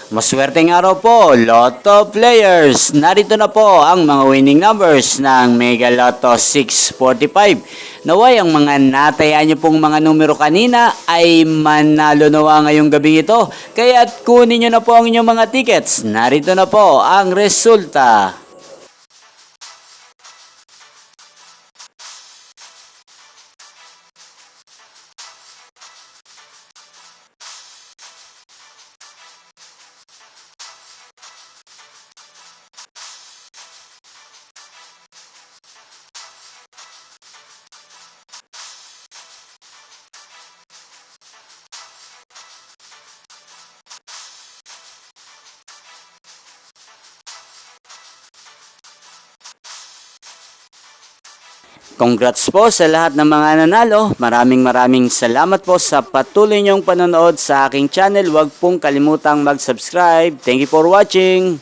Maswerteng araw po, Lotto players! Narito na po ang mga winning numbers ng Mega Lotto 645. Naway ang mga natayaan nyo pong mga numero kanina ay manalo nawa ngayong gabi ito. Kaya't kunin nyo na po ang inyong mga tickets. Narito na po ang resulta. Congrats po sa lahat ng mga nanalo. Maraming salamat po sa patuloy niyong panonood sa aking channel. Huwag pong kalimutang mag-subscribe. Thank you for watching.